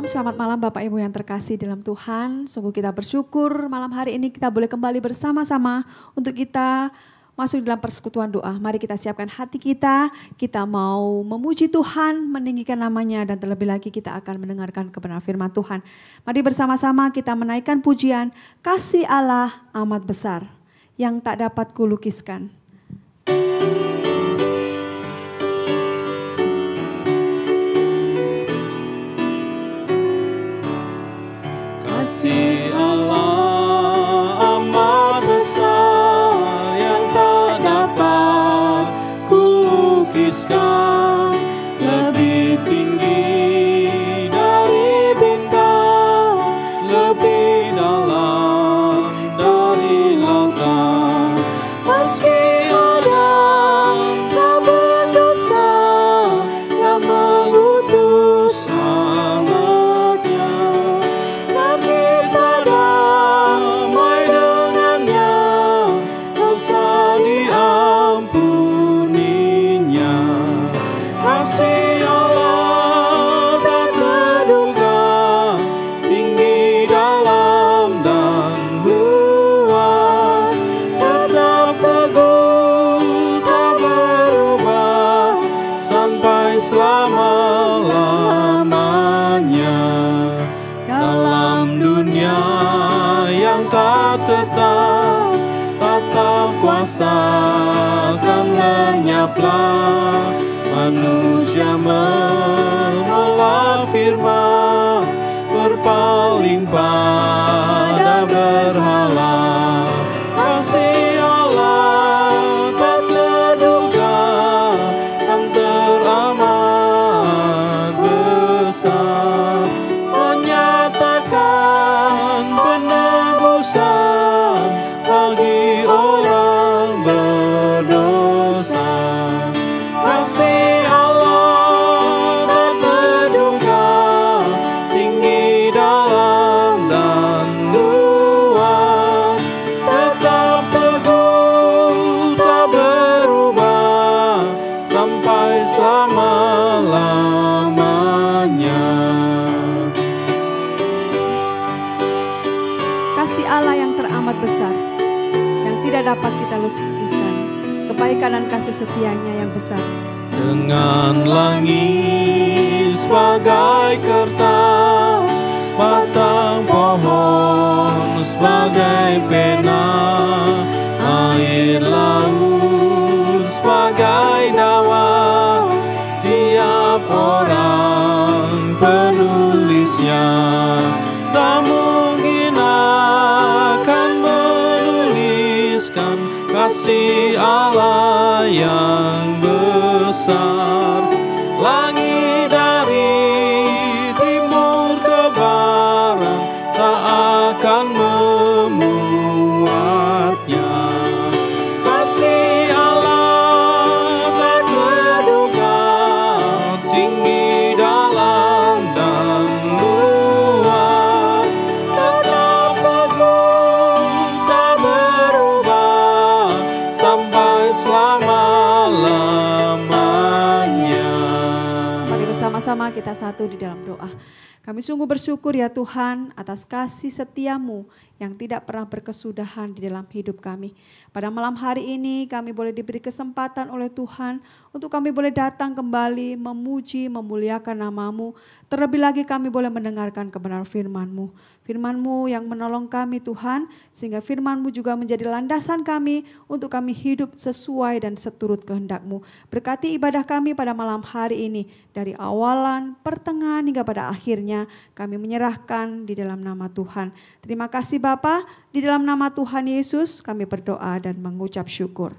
Shalom, selamat malam Bapak Ibu yang terkasih dalam Tuhan. Sungguh kita bersyukur malam hari ini kita boleh kembali bersama-sama untuk kita masuk dalam persekutuan doa. Mari kita siapkan hati kita mau memuji Tuhan, meninggikan namanya, dan terlebih lagi kita akan mendengarkan kebenaran firman Tuhan. Mari bersama-sama kita menaikkan pujian, kasih Allah amat besar yang tak dapat kulukiskan. Kasih Allah amat besar yang tak dapat kulukiskan, lebih tinggi dari bintang, lebih dalam dari lautan. Meski ada tak berdosa yang mengutus anaknya, dan kita damai dengannya, dosa diampuninya. Kasih Allah tak terduga, tinggi dalam dan luas, tetap teguh tak berubah sampai selama-lamanya. Dalam dunia yang tak tetap, tata kuasa akan lenyaplah. Manusia menolak firman, berpaling pada berhala. Kasih Allah tak terduga dan teramat besar, menyatakan penebusan bagi orang berdosa. Kasih Allah tak terduga, tinggi dalam dan luas, tetap teguh tak berubah sampai selama-lamanya. Kasih Allah yang teramat besar, yang tidak dapat kita lukiskan, kebaikan dan kasih setianya yang besar. Dengan langit sebagai kertas, batang pohon sebagai pena, air laut sebagai dawa, tiap orang penulisnya tak mungkin akan menuliskan kasih Allah yang besar. Langit dari timur ke barat tak akan memuatnya. Kasih Allah tak terduga, tinggi dalam dan luas, tetap teguh tak berubah sampai selama-lamanya. Mari bersama-sama kita satu di dalam doa. Kami sungguh bersyukur ya Tuhan atas kasih setiamu yang tidak pernah berkesudahan di dalam hidup kami. Pada malam hari ini kami boleh diberi kesempatan oleh Tuhan untuk kami boleh datang kembali memuji, memuliakan namamu. Terlebih lagi kami boleh mendengarkan kebenaran firman-Mu. Firman-Mu yang menolong kami Tuhan, sehingga firman-Mu juga menjadi landasan kami untuk kami hidup sesuai dan seturut kehendak-Mu. Berkati ibadah kami pada malam hari ini, dari awalan, pertengahan hingga pada akhirnya kami menyerahkan di dalam nama Tuhan. Terima kasih Bapa, di dalam nama Tuhan Yesus kami berdoa dan mengucap syukur.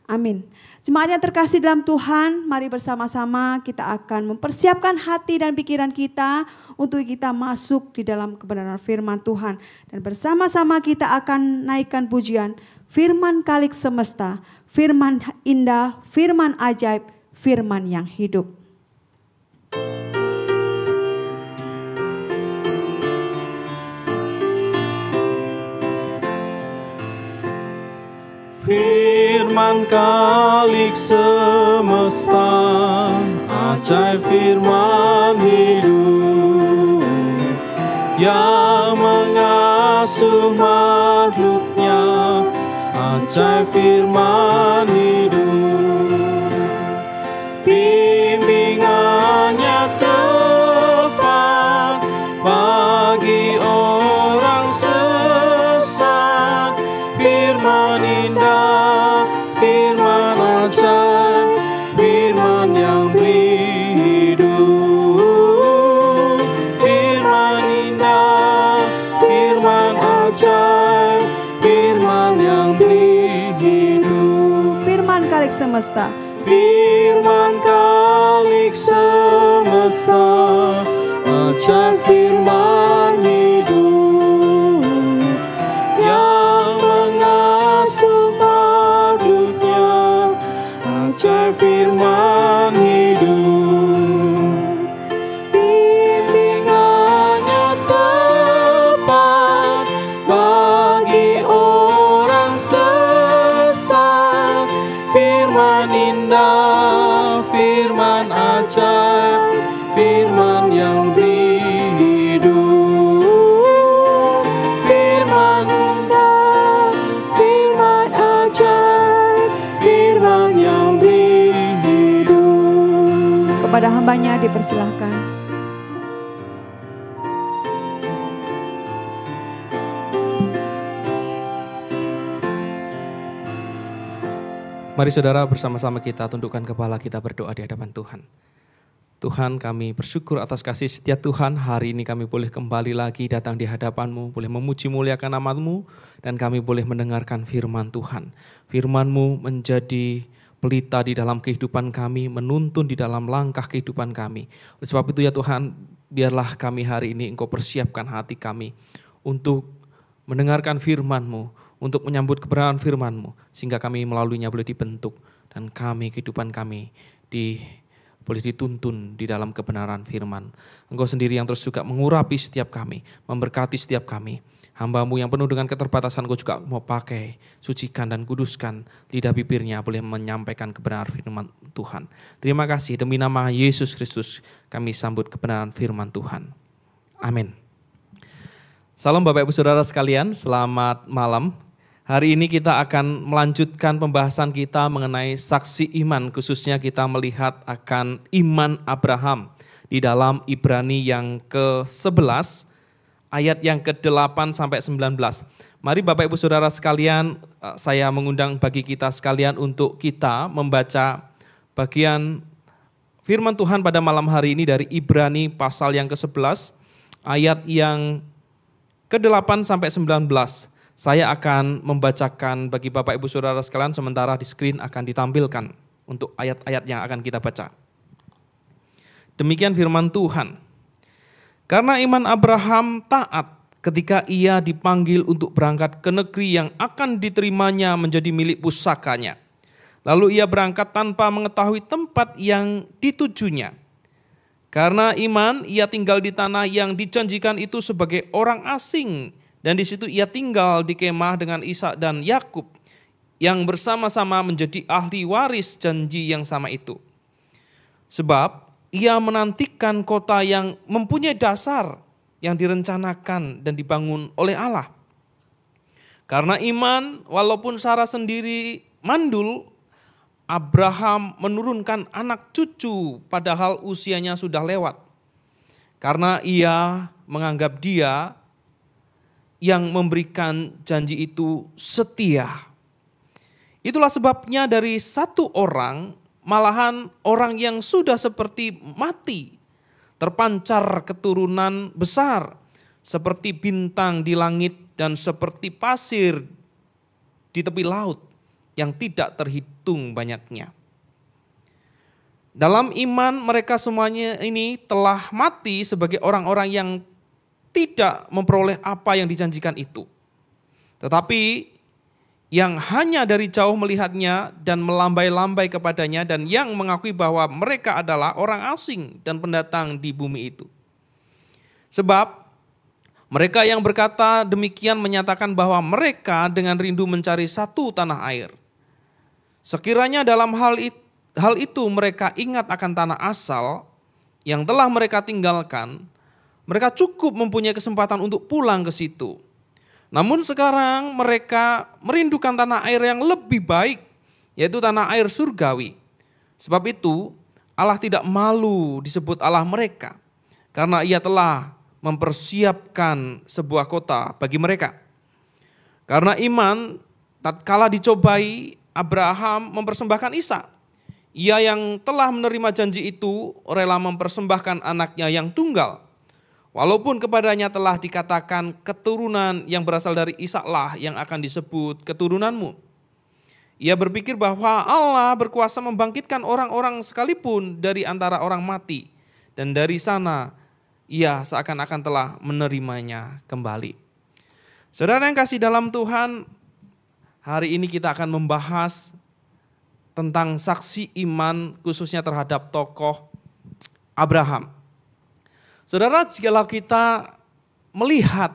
Amin. Jemaat yang terkasih dalam Tuhan, mari bersama-sama kita akan mempersiapkan hati dan pikiran kita untuk kita masuk di dalam kebenaran firman Tuhan. Dan bersama-sama kita akan naikkan pujian, firman kalik semesta, firman indah, firman ajaib, firman yang hidup. Firman kalik semesta, ajaib firman hidup. yang mengasuh makhluknya, ajaib firman hidup. Bimbingannya tepat bagi orang sesat, firman indah, firman ajaib, firman yang beri hidup. Firman indah, firman ajaib, firman yang beri hidup. Firman Kalik Semesta. Firman Kalik Semesta, ajaib firman hidup, yang mengasuh makhluknya, ajaib firman hidup. Bimbingannya tepat bagi orang sesat, firman indah, firman ajaib, firman yang beri hidup. Firman indah, firman ajaib, firman yang beri hidup. Kepada hambanya dipersilahkan. Mari saudara bersama-sama kita tundukkan kepala, kita berdoa di hadapan Tuhan. Tuhan, kami bersyukur atas kasih setia Tuhan. Hari ini kami boleh kembali lagi datang di hadapan-Mu, boleh memuji muliakan nama-Mu, dan kami boleh mendengarkan firman Tuhan. Firman-Mu menjadi pelita di dalam kehidupan kami, menuntun di dalam langkah kehidupan kami. Oleh sebab itu ya Tuhan, biarlah kami hari ini Engkau persiapkan hati kami untuk mendengarkan firman-Mu, untuk menyambut kebenaran firman-Mu, sehingga kami melaluinya boleh dibentuk, dan kami, kehidupan kami boleh dituntun di dalam kebenaran firman. Engkau sendiri yang terus juga mengurapi setiap kami, memberkati setiap kami. Hamba-Mu yang penuh dengan keterbatasan, Engkau juga mau pakai, sucikan dan kuduskan lidah bibirnya, boleh menyampaikan kebenaran firman Tuhan. Terima kasih, demi nama Yesus Kristus kami sambut kebenaran firman Tuhan. Amin. Salam Bapak Ibu Saudara sekalian, selamat malam. Hari ini kita akan melanjutkan pembahasan kita mengenai saksi iman, khususnya kita melihat akan iman Abraham di dalam Ibrani yang ke-11 ayat yang ke-8 sampai 19. Mari Bapak Ibu Saudara sekalian, saya mengundang bagi kita sekalian untuk kita membaca bagian firman Tuhan pada malam hari ini dari Ibrani pasal yang ke-11 ayat yang ke-8 sampai 19. Saya akan membacakan bagi Bapak Ibu Saudara sekalian, sementara di screen akan ditampilkan untuk ayat-ayat yang akan kita baca. Demikian firman Tuhan. Karena iman Abraham taat ketika ia dipanggil untuk berangkat ke negeri yang akan diterimanya menjadi milik pusakanya. Lalu ia berangkat tanpa mengetahui tempat yang ditujunya. Karena iman ia tinggal di tanah yang dijanjikan itu sebagai orang asing, dan di situ ia tinggal di kemah dengan Ishak dan Yakub yang bersama-sama menjadi ahli waris janji yang sama itu. Sebab ia menantikan kota yang mempunyai dasar yang direncanakan dan dibangun oleh Allah. Karena iman, walaupun Sarah sendiri mandul, Abraham menurunkan anak cucu padahal usianya sudah lewat. Karena ia menganggap dia yang memberikan janji itu setia. Itulah sebabnya dari satu orang, malahan orang yang sudah seperti mati, terpancar keturunan besar seperti bintang di langit dan seperti pasir di tepi laut yang tidak terhitung banyaknya. Dalam iman mereka semuanya ini telah mati sebagai orang-orang yang tidak memperoleh apa yang dijanjikan itu. Tetapi yang hanya dari jauh melihatnya dan melambai-lambai kepadanya dan yang mengakui bahwa mereka adalah orang asing dan pendatang di bumi itu. Sebab mereka yang berkata demikian menyatakan bahwa mereka dengan rindu mencari satu tanah air. Sekiranya dalam hal itu mereka ingat akan tanah asal yang telah mereka tinggalkan, Mereka cukup mempunyai kesempatan untuk pulang ke situ. Namun sekarang mereka merindukan tanah air yang lebih baik, yaitu tanah air surgawi. Sebab itu Allah tidak malu disebut Allah mereka, karena Ia telah mempersiapkan sebuah kota bagi mereka. Karena iman, tatkala dicobai, Abraham mempersembahkan Ishak. Ia yang telah menerima janji itu rela mempersembahkan anaknya yang tunggal. Walaupun kepadanya telah dikatakan keturunan yang berasal dari Ishaklah yang akan disebut keturunanmu. Ia berpikir bahwa Allah berkuasa membangkitkan orang-orang sekalipun dari antara orang mati. Dan dari sana ia seakan-akan telah menerimanya kembali. Saudara yang kasih dalam Tuhan, hari ini kita akan membahas tentang saksi iman khususnya terhadap tokoh Abraham. Saudara, jikalau kita melihat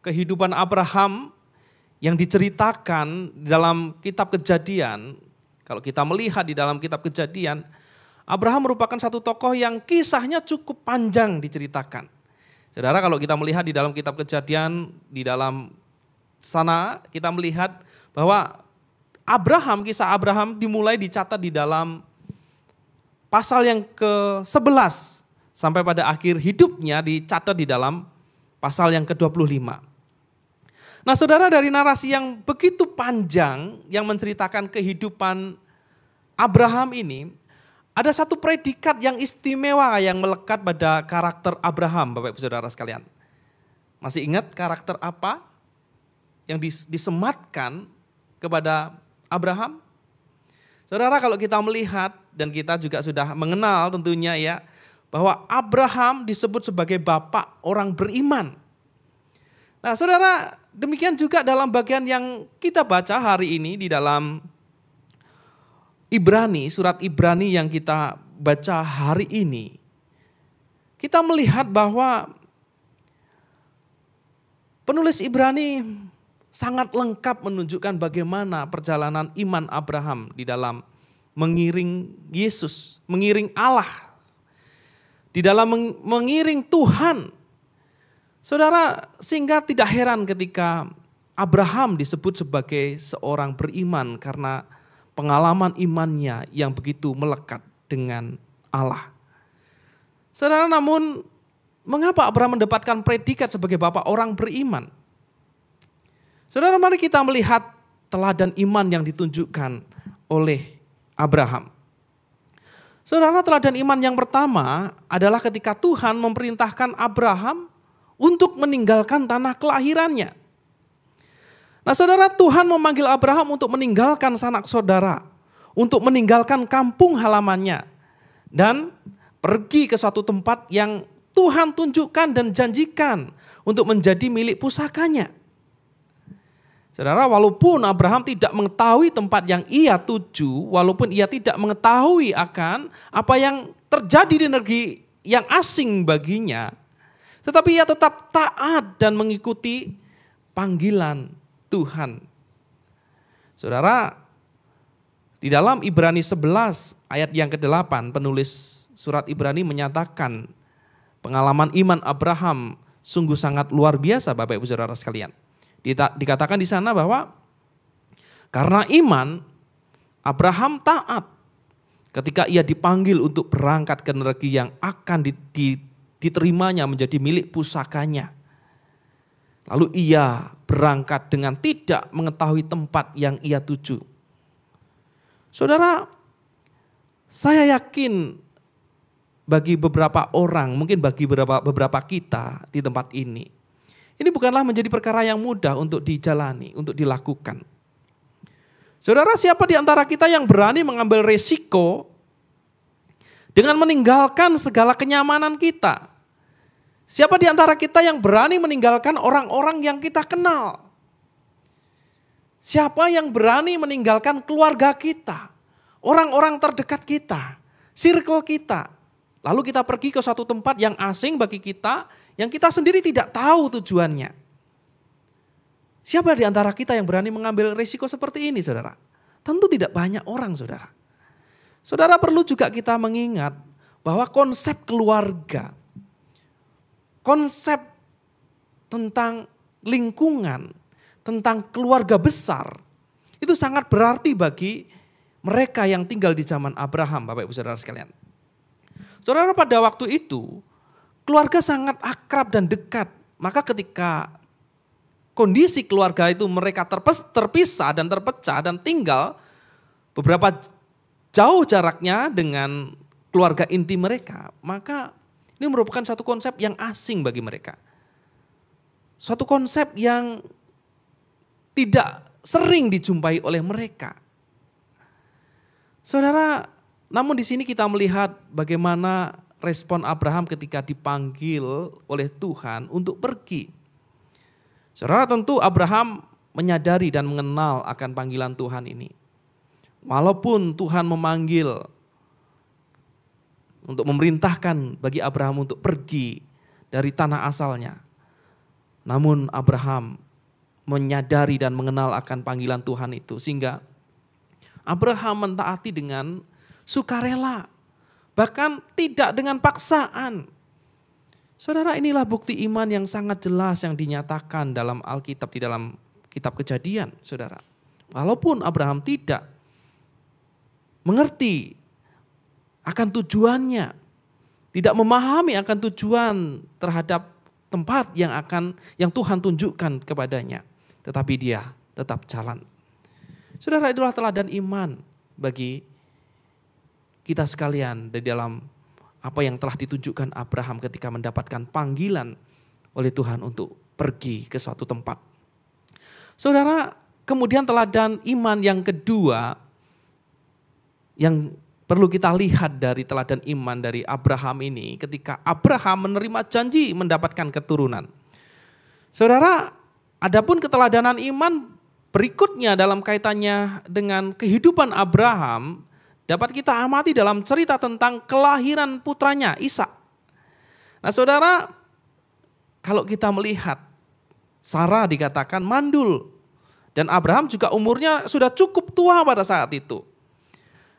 kehidupan Abraham yang diceritakan dalam kitab Kejadian, kalau kita melihat di dalam kitab Kejadian, Abraham merupakan satu tokoh yang kisahnya cukup panjang diceritakan. Saudara, kalau kita melihat di dalam kitab Kejadian, di dalam sana kita melihat bahwa kisah Abraham dimulai dicatat di dalam pasal yang ke-11 sampai pada akhir hidupnya dicatat di dalam pasal yang ke-25. Nah, saudara, dari narasi yang begitu panjang yang menceritakan kehidupan Abraham ini, ada satu predikat yang istimewa yang melekat pada karakter Abraham, Bapak Ibu Saudara sekalian. Masih ingat karakter apa yang disematkan kepada Abraham? Saudara, kalau kita melihat dan kita juga sudah mengenal tentunya ya, bahwa Abraham disebut sebagai bapak orang beriman. Nah, saudara, demikian juga dalam bagian yang kita baca hari ini di dalam Ibrani, surat Ibrani yang kita baca hari ini. Kita melihat bahwa penulis Ibrani sangat lengkap menunjukkan bagaimana perjalanan iman Abraham di dalam mengiring Yesus, mengiring Allah, di dalam mengiring Tuhan. Saudara, sehingga tidak heran ketika Abraham disebut sebagai seorang beriman karena pengalaman imannya yang begitu melekat dengan Allah. Saudara, namun mengapa Abraham mendapatkan predikat sebagai bapak orang beriman? Saudara, mari kita melihat teladan iman yang ditunjukkan oleh Abraham. Saudara, teladan iman yang pertama adalah ketika Tuhan memerintahkan Abraham untuk meninggalkan tanah kelahirannya. Nah, saudara, Tuhan memanggil Abraham untuk meninggalkan sanak saudara, untuk meninggalkan kampung halamannya, dan pergi ke suatu tempat yang Tuhan tunjukkan dan janjikan untuk menjadi milik pusakanya. Saudara, walaupun Abraham tidak mengetahui tempat yang ia tuju, walaupun ia tidak mengetahui akan apa yang terjadi di negeri yang asing baginya, tetapi ia tetap taat dan mengikuti panggilan Tuhan. Saudara, di dalam Ibrani 11 ayat yang ke-8, penulis surat Ibrani menyatakan pengalaman iman Abraham sungguh sangat luar biasa, Bapak Ibu Saudara sekalian. Dikatakan di sana bahwa karena iman Abraham taat ketika ia dipanggil untuk berangkat ke negeri yang akan diterimanya menjadi milik pusakanya. Lalu ia berangkat dengan tidak mengetahui tempat yang ia tuju. Saudara, saya yakin bagi beberapa orang, mungkin bagi beberapa kita di tempat ini, ini bukanlah menjadi perkara yang mudah untuk dijalani, untuk dilakukan. Saudara, siapa di antara kita yang berani mengambil resiko dengan meninggalkan segala kenyamanan kita? Siapa di antara kita yang berani meninggalkan orang-orang yang kita kenal? Siapa yang berani meninggalkan keluarga kita, orang-orang terdekat kita, circle kita? Lalu kita pergi ke suatu tempat yang asing bagi kita, yang kita sendiri tidak tahu tujuannya. Siapa di antara kita yang berani mengambil risiko seperti ini, saudara? Tentu tidak banyak orang, saudara. Saudara, perlu juga kita mengingat bahwa konsep keluarga, konsep tentang lingkungan, tentang keluarga besar, itu sangat berarti bagi mereka yang tinggal di zaman Abraham, Bapak Ibu Saudara sekalian. Saudara, pada waktu itu keluarga sangat akrab dan dekat. Maka ketika kondisi keluarga itu mereka terpisah dan terpecah dan tinggal beberapa jauh jaraknya dengan keluarga inti mereka, maka ini merupakan satu konsep yang asing bagi mereka. Suatu konsep yang tidak sering dijumpai oleh mereka. Saudara, namun di sini kita melihat bagaimana respon Abraham ketika dipanggil oleh Tuhan untuk pergi. Saudara, tentu Abraham menyadari dan mengenal akan panggilan Tuhan ini. Walaupun Tuhan memanggil untuk memerintahkan bagi Abraham untuk pergi dari tanah asalnya, namun Abraham menyadari dan mengenal akan panggilan Tuhan itu, sehingga Abraham mentaati dengan sukarela, bahkan tidak dengan paksaan. Saudara, inilah bukti iman yang sangat jelas yang dinyatakan dalam Alkitab, di dalam kitab Kejadian, saudara. Walaupun Abraham tidak mengerti akan tujuannya, tidak memahami akan tujuan terhadap tempat yang Tuhan tunjukkan kepadanya, tetapi dia tetap jalan. Saudara, itulah teladan iman bagi kita sekalian di dalam apa yang telah ditunjukkan Abraham ketika mendapatkan panggilan oleh Tuhan untuk pergi ke suatu tempat. Saudara, kemudian teladan iman yang kedua yang perlu kita lihat dari teladan iman dari Abraham ini, ketika Abraham menerima janji mendapatkan keturunan. Saudara, adapun keteladanan iman berikutnya dalam kaitannya dengan kehidupan Abraham dapat kita amati dalam cerita tentang kelahiran putranya Ishak. Nah, saudara, kalau kita melihat Sarah dikatakan mandul dan Abraham juga umurnya sudah cukup tua pada saat itu.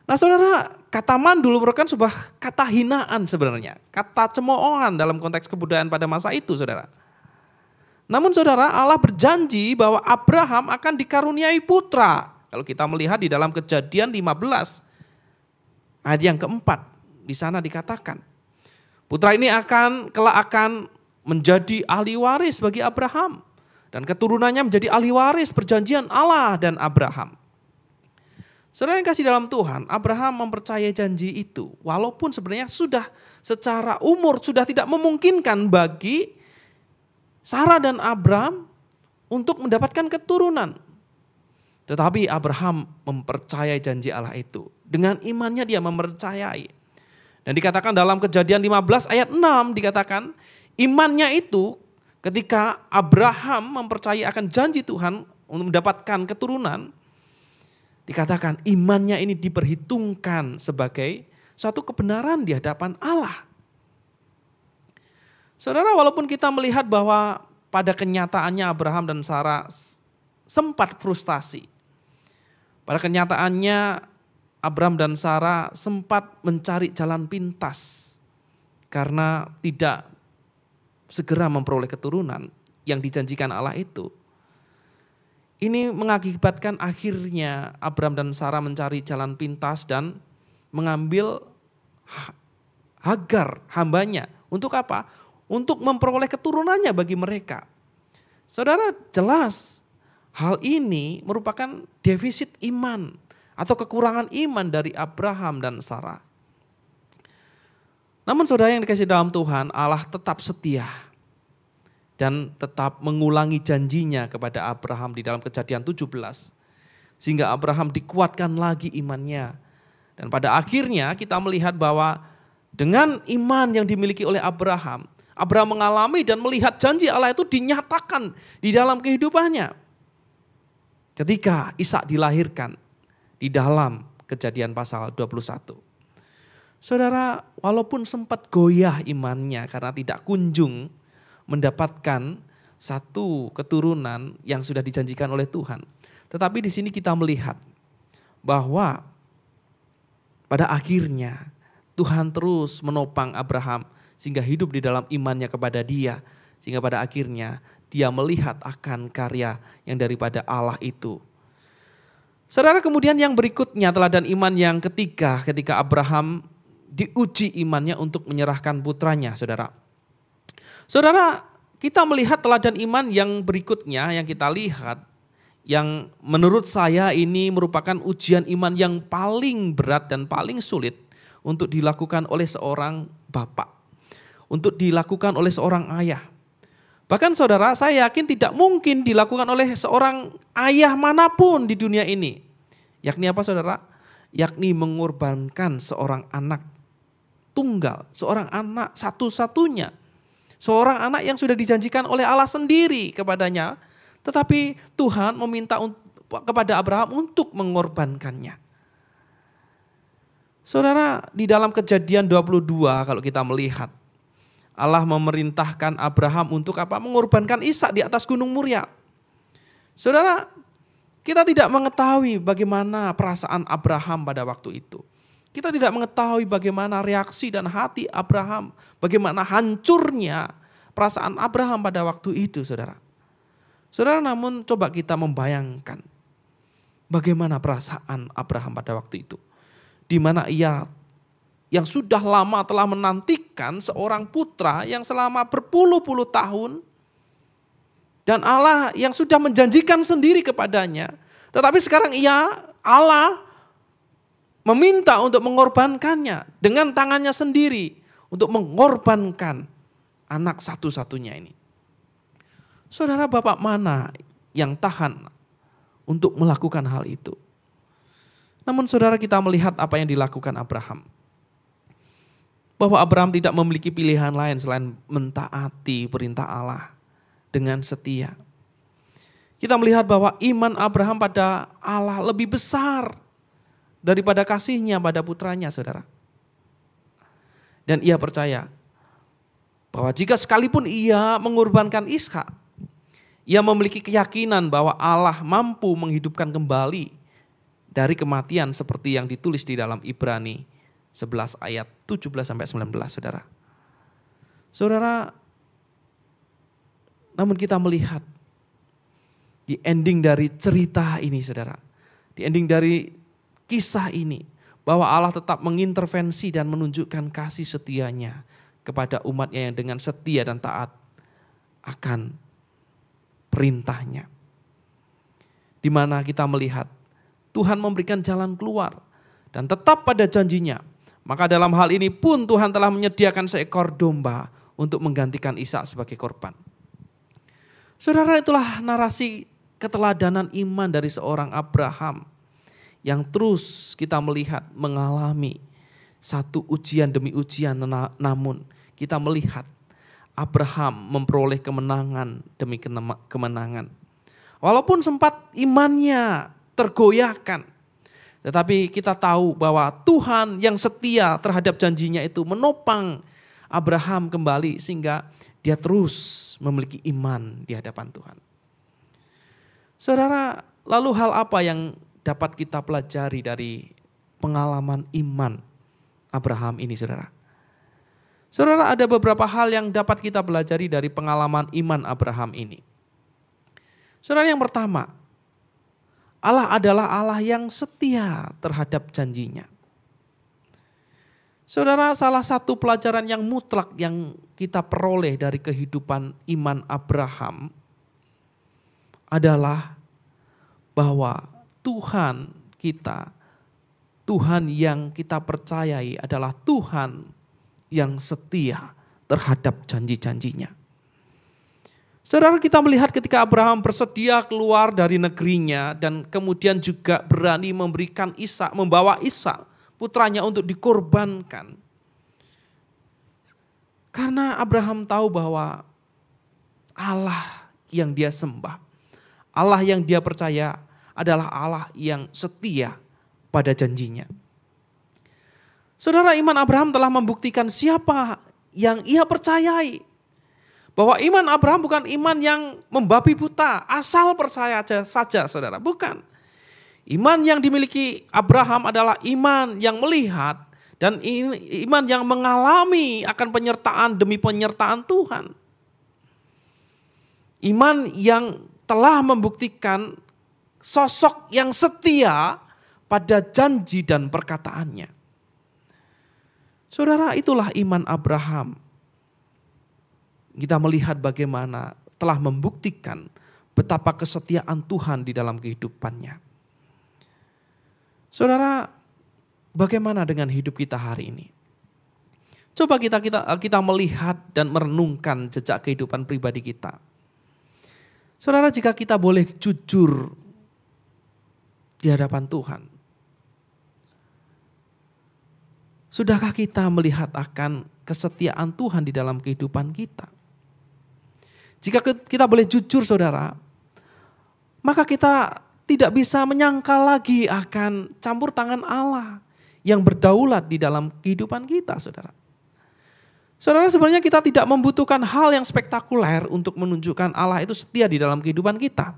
Nah, saudara, kata mandul merupakan sebuah kata hinaan sebenarnya, kata cemoohan dalam konteks kebudayaan pada masa itu, saudara. Namun saudara, Allah berjanji bahwa Abraham akan dikaruniai putra. Kalau kita melihat di dalam Kejadian 15 ayat yang keempat, di sana dikatakan putra ini kelak akan menjadi ahli waris bagi Abraham dan keturunannya menjadi ahli waris perjanjian Allah dan Abraham. Saudara yang kasih dalam Tuhan, Abraham mempercayai janji itu walaupun sebenarnya sudah secara umur sudah tidak memungkinkan bagi Sarah dan Abraham untuk mendapatkan keturunan. Tetapi Abraham mempercayai janji Allah itu. Dengan imannya dia mempercayai. Dan dikatakan dalam Kejadian 15 ayat 6 dikatakan imannya itu ketika Abraham mempercayai akan janji Tuhan untuk mendapatkan keturunan. Dikatakan imannya ini diperhitungkan sebagai suatu kebenaran di hadapan Allah. Saudara, walaupun kita melihat bahwa pada kenyataannya Abraham dan Sarah sempat frustasi. Pada kenyataannya Abraham dan Sarah sempat mencari jalan pintas karena tidak segera memperoleh keturunan yang dijanjikan Allah itu. Ini mengakibatkan akhirnya Abraham dan Sarah mencari jalan pintas dan mengambil Hagar, hambanya. Untuk apa? Untuk memperoleh keturunannya bagi mereka. Saudara, jelas hal ini merupakan defisit iman atau kekurangan iman dari Abraham dan Sarah. Namun saudara yang dikasih dalam Tuhan, Allah tetap setia dan tetap mengulangi janjinya kepada Abraham di dalam Kejadian 17. Sehingga Abraham dikuatkan lagi imannya. Dan pada akhirnya kita melihat bahwa dengan iman yang dimiliki oleh Abraham mengalami dan melihat janji Allah itu dinyatakan di dalam kehidupannya. Ketika Ishak dilahirkan di dalam Kejadian pasal 21. Saudara, walaupun sempat goyah imannya karena tidak kunjung mendapatkan satu keturunan yang sudah dijanjikan oleh Tuhan. Tetapi di sini kita melihat bahwa pada akhirnya Tuhan terus menopang Abraham sehingga hidup di dalam imannya kepada Dia, sehingga pada akhirnya dia melihat akan karya yang daripada Allah itu. Saudara, kemudian yang berikutnya teladan iman yang ketiga ketika Abraham diuji imannya untuk menyerahkan putranya, saudara. Saudara, kita melihat teladan iman yang berikutnya yang kita lihat, yang menurut saya ini merupakan ujian iman yang paling berat dan paling sulit untuk dilakukan oleh seorang bapak, untuk dilakukan oleh seorang ayah. Bahkan saudara, saya yakin tidak mungkin dilakukan oleh seorang ayah manapun di dunia ini. Yakni apa saudara? Yakni mengorbankan seorang anak tunggal, seorang anak satu-satunya. Seorang anak yang sudah dijanjikan oleh Allah sendiri kepadanya. Tetapi Tuhan meminta kepada Abraham untuk mengorbankannya. Saudara, di dalam Kejadian 22 kalau kita melihat, Allah memerintahkan Abraham untuk apa? Mengorbankan Ishak di atas Gunung Moria. Saudara, kita tidak mengetahui bagaimana perasaan Abraham pada waktu itu. Kita tidak mengetahui bagaimana reaksi dan hati Abraham, bagaimana hancurnya perasaan Abraham pada waktu itu, saudara. Saudara, namun coba kita membayangkan bagaimana perasaan Abraham pada waktu itu. Di mana ia yang sudah lama telah menantikan seorang putra yang selama berpuluh-puluh tahun. Dan Allah yang sudah menjanjikan sendiri kepadanya. Tetapi sekarang Allah meminta untuk mengorbankannya dengan tangannya sendiri. Untuk mengorbankan anak satu-satunya ini. Saudara, bapak mana yang tahan untuk melakukan hal itu? Namun saudara, kita melihat apa yang dilakukan Abraham. Bahwa Abraham tidak memiliki pilihan lain selain mentaati perintah Allah dengan setia. Kita melihat bahwa iman Abraham pada Allah lebih besar daripada kasihnya pada putranya, saudara. Dan ia percaya bahwa jika sekalipun ia mengorbankan Ishak, ia memiliki keyakinan bahwa Allah mampu menghidupkan kembali dari kematian seperti yang ditulis di dalam Ibrani 11 ayat 17-19, saudara. Saudara, namun kita melihat di ending dari cerita ini, saudara. Di ending dari kisah ini, bahwa Allah tetap mengintervensi dan menunjukkan kasih setianya kepada umatnya yang dengan setia dan taat akan perintahnya. Di mana kita melihat Tuhan memberikan jalan keluar dan tetap pada janjinya. Maka dalam hal ini pun Tuhan telah menyediakan seekor domba untuk menggantikan Ishak sebagai korban. Saudara, itulah narasi keteladanan iman dari seorang Abraham yang terus kita melihat mengalami satu ujian demi ujian, namun kita melihat Abraham memperoleh kemenangan demi kemenangan. Walaupun sempat imannya tergoyahkan, tetapi kita tahu bahwa Tuhan yang setia terhadap janjinya itu menopang Abraham kembali sehingga dia terus memiliki iman di hadapan Tuhan. Saudara, lalu hal apa yang dapat kita pelajari dari pengalaman iman Abraham ini, saudara? Saudara, ada beberapa hal yang dapat kita pelajari dari pengalaman iman Abraham ini. Saudara, yang pertama, Allah adalah Allah yang setia terhadap janjinya. Saudara, salah satu pelajaran yang mutlak yang kita peroleh dari kehidupan iman Abraham adalah bahwa Tuhan kita, Tuhan yang kita percayai adalah Tuhan yang setia terhadap janji-janjinya. Saudara, kita melihat ketika Abraham bersedia keluar dari negerinya dan kemudian juga berani memberikan Ishak, membawa Ishak putranya untuk dikorbankan. Karena Abraham tahu bahwa Allah yang dia sembah, Allah yang dia percaya adalah Allah yang setia pada janjinya. Saudara, iman Abraham telah membuktikan siapa yang ia percayai. Bahwa iman Abraham bukan iman yang membabi buta, asal percaya saja, saudara. Bukan. Iman yang dimiliki Abraham adalah iman yang melihat Dan iman yang mengalami akan penyertaan demi penyertaan Tuhan. Iman yang telah membuktikan sosok yang setia pada janji dan perkataannya. Saudara, itulah iman Abraham. Kita melihat bagaimana telah membuktikan betapa kesetiaan Tuhan di dalam kehidupannya. Saudara, bagaimana dengan hidup kita hari ini? Coba kita melihat dan merenungkan jejak kehidupan pribadi kita. Saudara, jika kita boleh jujur di hadapan Tuhan, sudahkah kita melihat akan kesetiaan Tuhan di dalam kehidupan kita? Jika kita boleh jujur saudara, maka kita tidak bisa menyangkal lagi akan campur tangan Allah yang berdaulat di dalam kehidupan kita saudara. Saudara, sebenarnya kita tidak membutuhkan hal yang spektakuler untuk menunjukkan Allah itu setia di dalam kehidupan kita.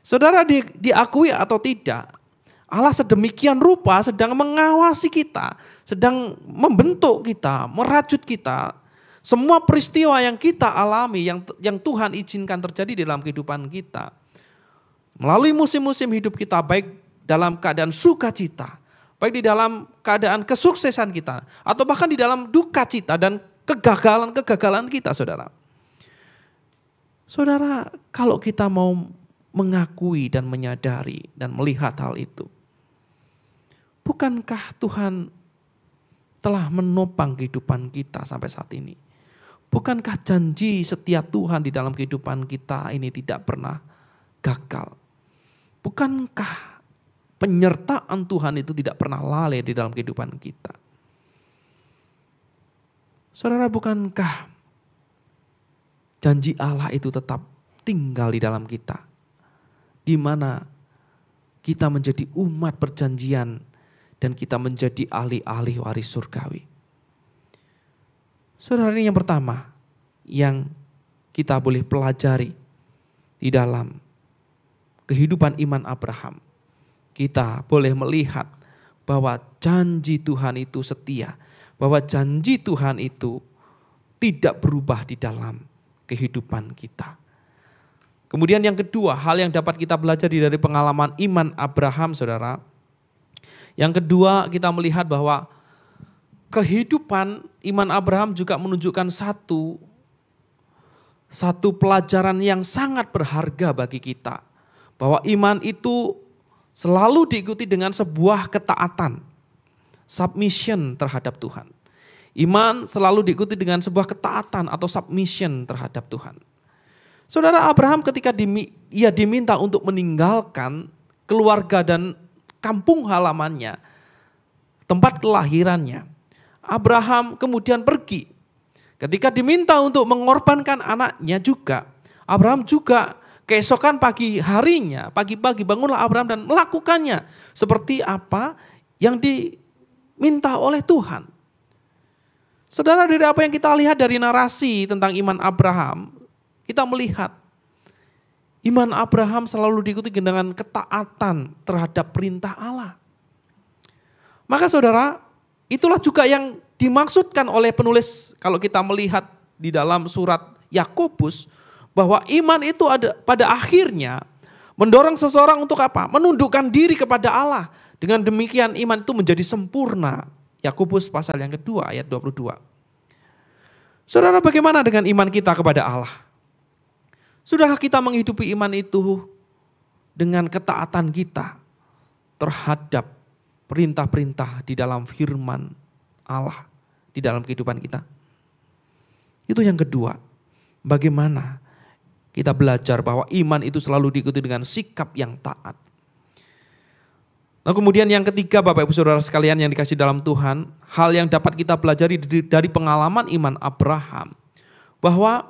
Saudara, diakui atau tidak, Allah sedemikian rupa sedang mengawasi kita, sedang membentuk kita, merajut kita. Semua peristiwa yang kita alami, yang Tuhan izinkan terjadi di dalam kehidupan kita. Melalui musim-musim hidup kita, baik dalam keadaan sukacita, baik di dalam keadaan kesuksesan kita, atau bahkan di dalam duka cita dan kegagalan kita saudara. Saudara, kalau kita mau mengakui dan menyadari dan melihat hal itu, bukankah Tuhan telah menopang kehidupan kita sampai saat ini? Bukankah janji setia Tuhan di dalam kehidupan kita ini tidak pernah gagal? Bukankah penyertaan Tuhan itu tidak pernah lalai di dalam kehidupan kita? Saudara, bukankah janji Allah itu tetap tinggal di dalam kita? Di mana kita menjadi umat perjanjian dan kita menjadi ahli-ahli waris surgawi. Saudara, ini yang pertama yang kita boleh pelajari di dalam kehidupan iman Abraham. Kita boleh melihat bahwa janji Tuhan itu setia, bahwa janji Tuhan itu tidak berubah di dalam kehidupan kita. Kemudian yang kedua, hal yang dapat kita belajar dari pengalaman iman Abraham, saudara. Yang kedua, kita melihat bahwa kehidupan iman Abraham juga menunjukkan satu pelajaran yang sangat berharga bagi kita. Bahwa iman itu selalu diikuti dengan sebuah ketaatan, submission terhadap Tuhan. Iman selalu diikuti dengan sebuah ketaatan atau submission terhadap Tuhan. Saudara, Abraham ketika ia diminta untuk meninggalkan keluarga dan kampung halamannya, tempat kelahirannya, Abraham kemudian pergi. Ketika diminta untuk mengorbankan anaknya juga, Abraham juga keesokan pagi harinya, pagi-pagi bangunlah Abraham dan melakukannya seperti apa yang diminta oleh Tuhan. Saudara, dari apa yang kita lihat dari narasi tentang iman Abraham, kita melihat iman Abraham selalu diikuti dengan ketaatan terhadap perintah Allah. Maka saudara, itulah juga yang dimaksudkan oleh penulis kalau kita melihat di dalam surat Yakobus, bahwa iman itu ada pada akhirnya mendorong seseorang untuk apa? Menundukkan diri kepada Allah. Dengan demikian iman itu menjadi sempurna. Yakobus pasal yang kedua ayat 22. Saudara, bagaimana dengan iman kita kepada Allah? Sudahkah kita menghidupi iman itu dengan ketaatan kita terhadap perintah-perintah di dalam firman Allah di dalam kehidupan kita? Itu yang kedua. Bagaimana kita belajar bahwa iman itu selalu diikuti dengan sikap yang taat. Nah, kemudian yang ketiga, Bapak Ibu Saudara sekalian yang dikasih dalam Tuhan, hal yang dapat kita pelajari dari pengalaman iman Abraham, bahwa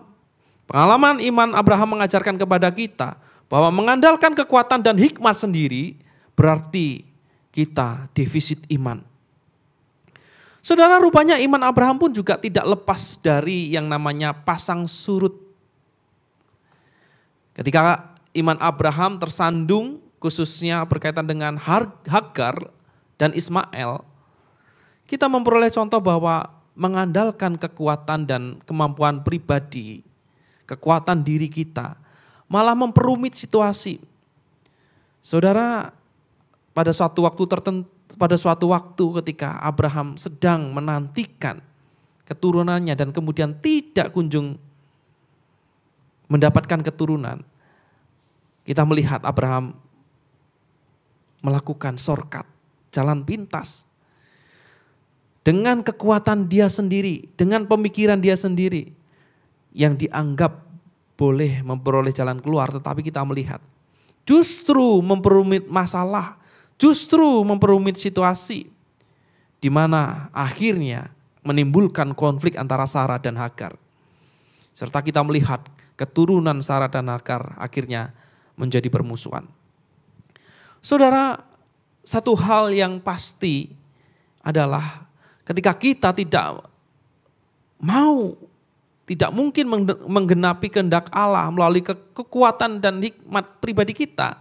pengalaman iman Abraham mengajarkan kepada kita bahwa mengandalkan kekuatan dan hikmat sendiri berarti kita defisit iman. Saudara, rupanya iman Abraham pun juga tidak lepas dari yang namanya pasang surut. Ketika iman Abraham tersandung, khususnya berkaitan dengan Hagar dan Ismail, kita memperoleh contoh bahwa mengandalkan kekuatan dan kemampuan pribadi, kekuatan diri kita, malah memperumit situasi. Saudara, pada suatu waktu ketika Abraham sedang menantikan keturunannya dan kemudian tidak kunjung mendapatkan keturunan, kita melihat Abraham melakukan shortcut, jalan pintas. Dengan kekuatan dia sendiri, dengan pemikiran dia sendiri, yang dianggap boleh memperoleh jalan keluar, tetapi kita melihat justru memperumit masalah, justru memperumit situasi, di mana akhirnya menimbulkan konflik antara Sarah dan Hagar. Serta kita melihat keturunan Sarah dan Hagar akhirnya menjadi permusuhan. Saudara, satu hal yang pasti adalah ketika kita tidak mungkin menggenapi kehendak Allah melalui kekuatan dan hikmat pribadi kita.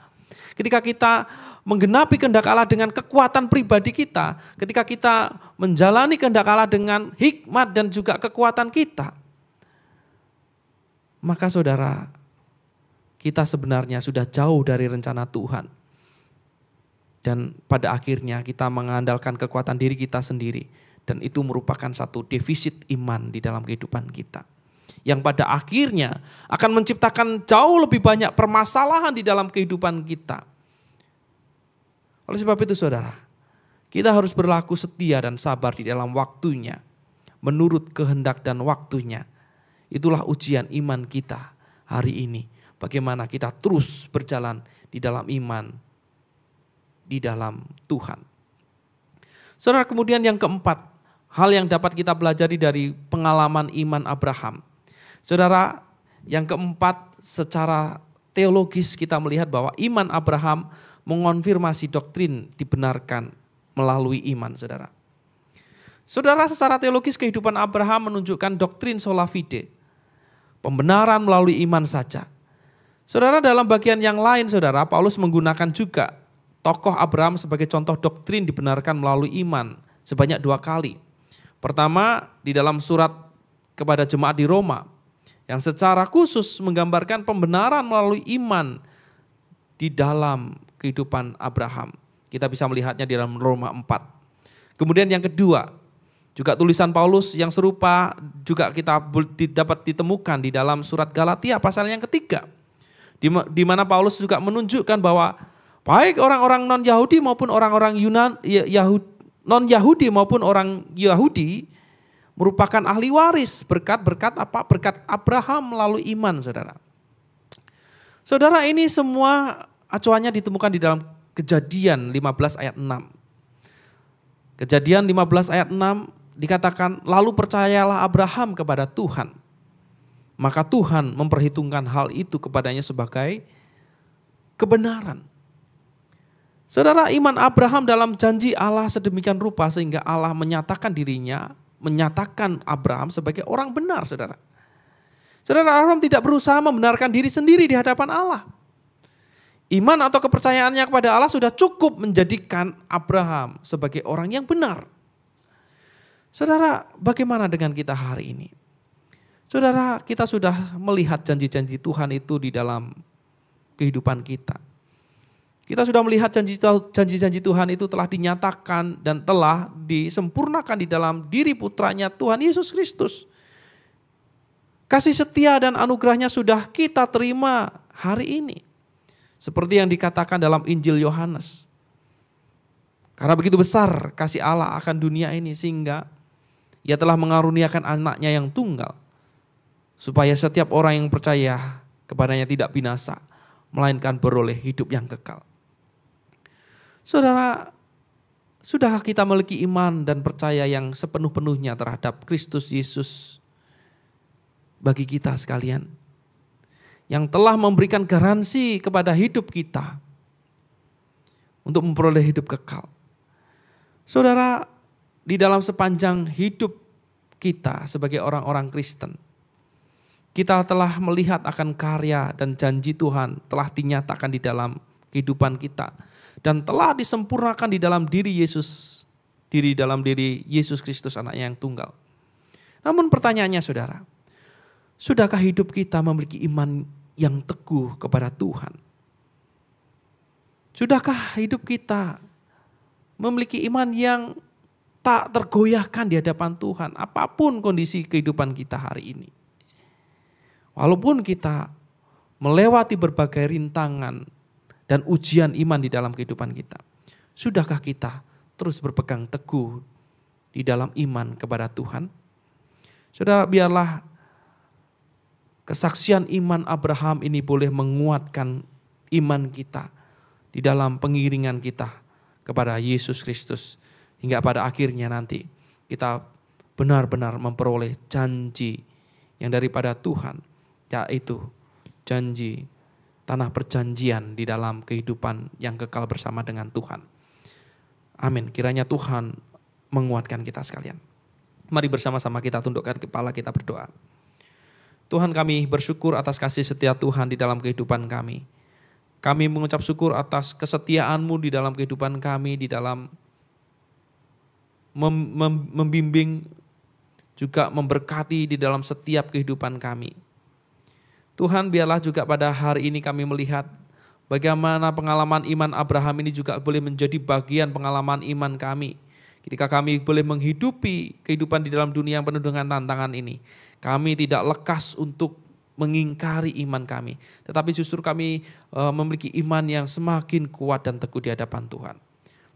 Ketika kita menggenapi kehendak Allah dengan kekuatan pribadi kita, ketika kita menjalani kehendak Allah dengan hikmat dan juga kekuatan kita, maka saudara, kita sebenarnya sudah jauh dari rencana Tuhan. Dan pada akhirnya kita mengandalkan kekuatan diri kita sendiri. Dan itu merupakan satu defisit iman di dalam kehidupan kita. Yang pada akhirnya akan menciptakan jauh lebih banyak permasalahan di dalam kehidupan kita. Oleh sebab itu saudara, kita harus berlaku setia dan sabar di dalam waktunya. Menurut kehendak dan waktunya. Itulah ujian iman kita hari ini. Bagaimana kita terus berjalan di dalam iman, di dalam Tuhan. Saudara, kemudian yang keempat, hal yang dapat kita pelajari dari pengalaman iman Abraham. Saudara, yang keempat secara teologis kita melihat bahwa iman Abraham mengonfirmasi doktrin dibenarkan melalui iman, saudara. Saudara, secara teologis kehidupan Abraham menunjukkan doktrin sola fide, pembenaran melalui iman saja. Saudara, dalam bagian yang lain, saudara, Paulus menggunakan juga tokoh Abraham sebagai contoh doktrin dibenarkan melalui iman sebanyak 2 kali. Pertama, di dalam surat kepada jemaat di Roma, yang secara khusus menggambarkan pembenaran melalui iman di dalam kehidupan Abraham. Kita bisa melihatnya di dalam Roma 4. Kemudian yang kedua, juga tulisan Paulus yang serupa juga kita dapat ditemukan di dalam surat Galatia pasal yang ketiga. Di mana Paulus juga menunjukkan bahwa baik orang-orang non-Yahudi maupun orang-orang non-Yahudi maupun orang Yahudi merupakan ahli waris berkat apa? Berkat Abraham melalui iman, saudara. Saudara, ini semua acuannya ditemukan di dalam Kejadian 15 ayat 6. Kejadian 15 ayat 6 dikatakan, lalu percayalah Abraham kepada Tuhan. Maka Tuhan memperhitungkan hal itu kepadanya sebagai kebenaran. Saudara, iman Abraham dalam janji Allah sedemikian rupa sehingga Allah menyatakan Abraham sebagai orang benar, saudara. Saudara, Abraham tidak berusaha membenarkan diri sendiri di hadapan Allah. Iman atau kepercayaannya kepada Allah sudah cukup menjadikan Abraham sebagai orang yang benar. Saudara, bagaimana dengan kita hari ini? Saudara, kita sudah melihat janji-janji Tuhan itu di dalam kehidupan kita. Kita sudah melihat janji-janji Tuhan itu telah dinyatakan dan telah disempurnakan di dalam diri putranya Tuhan Yesus Kristus. Kasih setia dan anugerahnya sudah kita terima hari ini. Seperti yang dikatakan dalam Injil Yohanes. Karena begitu besar kasih Allah akan dunia ini sehingga Ia telah mengaruniakan anaknya yang tunggal. Supaya setiap orang yang percaya kepadanya tidak binasa, melainkan beroleh hidup yang kekal. Saudara, sudahkah kita memiliki iman dan percaya yang sepenuh-penuhnya terhadap Kristus Yesus bagi kita sekalian? Yang telah memberikan garansi kepada hidup kita untuk memperoleh hidup kekal. Saudara, di dalam sepanjang hidup kita sebagai orang-orang Kristen, kita telah melihat akan karya dan janji Tuhan telah dinyatakan di dalam kehidupan kita. Dan telah disempurnakan di dalam diri Yesus dalam diri Yesus Kristus anaknya yang tunggal. Namun pertanyaannya saudara, sudahkah hidup kita memiliki iman yang teguh kepada Tuhan? Sudahkah hidup kita memiliki iman yang tak tergoyahkan di hadapan Tuhan apapun kondisi kehidupan kita hari ini? Walaupun kita melewati berbagai rintangan dan ujian iman di dalam kehidupan kita, sudahkah kita terus berpegang teguh di dalam iman kepada Tuhan? Saudara, biarlah kesaksian iman Abraham ini boleh menguatkan iman kita di dalam pengiringan kita kepada Yesus Kristus. Hingga pada akhirnya nanti kita benar-benar memperoleh janji yang daripada Tuhan, yaitu janji tanah perjanjian di dalam kehidupan yang kekal bersama dengan Tuhan. Amin. Kiranya Tuhan menguatkan kita sekalian. Mari bersama-sama kita tundukkan kepala, kita berdoa. Tuhan, kami bersyukur atas kasih setia Tuhan di dalam kehidupan kami. Kami mengucap syukur atas kesetiaan-Mu di dalam kehidupan kami, di dalam membimbing, juga memberkati di dalam setiap kehidupan kami. Tuhan, biarlah juga pada hari ini kami melihat bagaimana pengalaman iman Abraham ini juga boleh menjadi bagian pengalaman iman kami. Ketika kami boleh menghidupi kehidupan di dalam dunia yang penuh dengan tantangan ini, kami tidak lekas untuk mengingkari iman kami, tetapi justru kami memiliki iman yang semakin kuat dan teguh di hadapan Tuhan.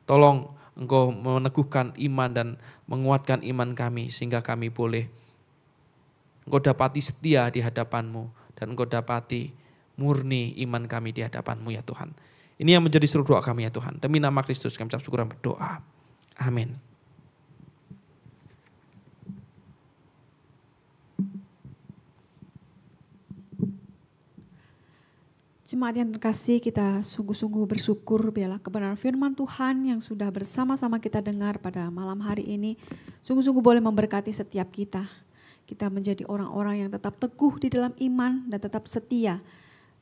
Tolong Engkau meneguhkan iman dan menguatkan iman kami, sehingga kami boleh Engkau dapati setia di hadapan-Mu, dan Engkau dapati murni iman kami di hadapan-Mu ya Tuhan. Ini yang menjadi seluruh doa kami ya Tuhan. Demi nama Kristus kami ucap syukur dan berdoa. Amin. Jemaat yang terkasih, kita sungguh-sungguh bersyukur biarlah kebenaran firman Tuhan yang sudah bersama-sama kita dengar pada malam hari ini sungguh-sungguh boleh memberkati setiap kita. Kita menjadi orang-orang yang tetap teguh di dalam iman dan tetap setia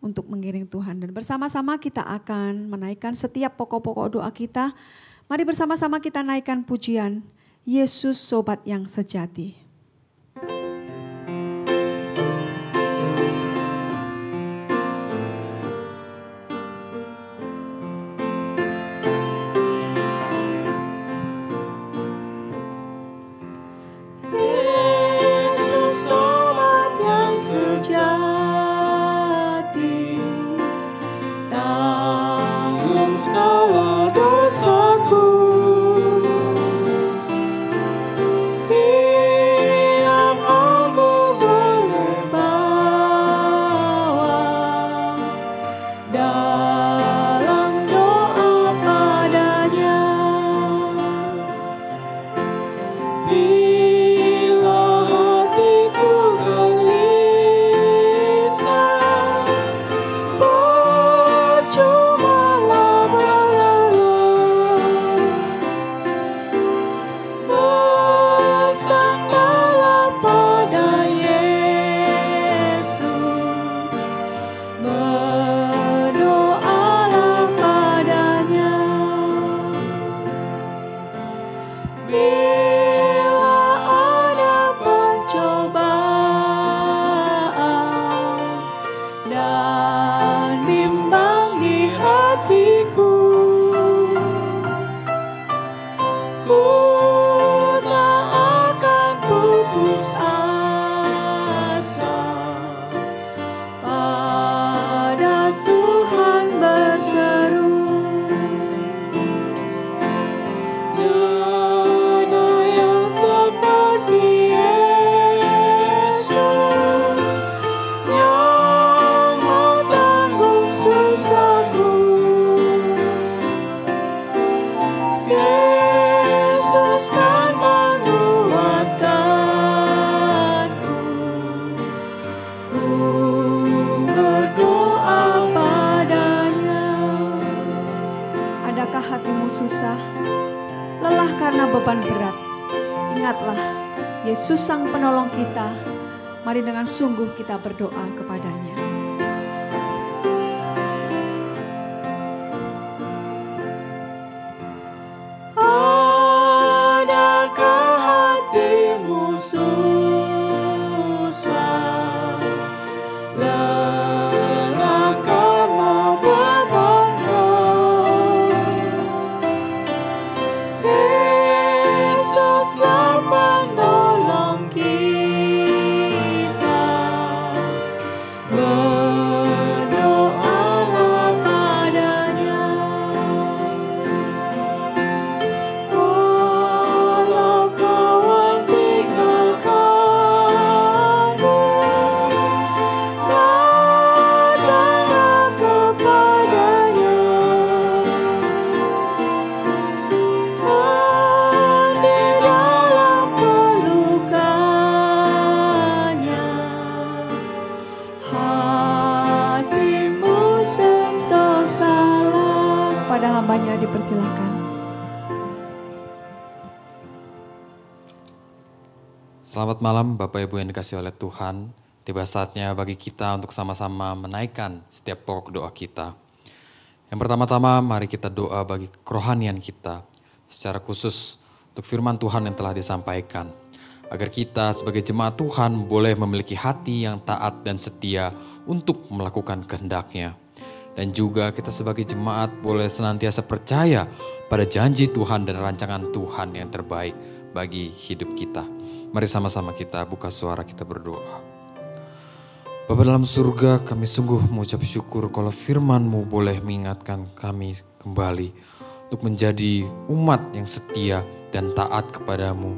untuk mengiring Tuhan. Dan bersama-sama kita akan menaikkan setiap pokok-pokok doa kita. Mari bersama-sama kita naikkan pujian Yesus Sobat yang Sejati. Yesus Sang Penolong kita, mari dengan sungguh kita berdoa kepadanya. kepada hambanya, dipersilakan. Selamat malam Bapak Ibu yang dikasihi oleh Tuhan. Tiba saatnya bagi kita untuk sama-sama menaikkan setiap pokok doa kita. Yang pertama-tama mari kita doa bagi kerohanian kita. Secara khusus untuk firman Tuhan yang telah disampaikan. Agar kita sebagai jemaat Tuhan boleh memiliki hati yang taat dan setia untuk melakukan kehendak-Nya. Dan juga kita sebagai jemaat boleh senantiasa percaya pada janji Tuhan dan rancangan Tuhan yang terbaik bagi hidup kita. Mari sama-sama kita buka suara, kita berdoa. Bapa dalam surga, kami sungguh mengucap syukur kalau firman-Mu boleh mengingatkan kami kembali untuk menjadi umat yang setia dan taat kepadamu.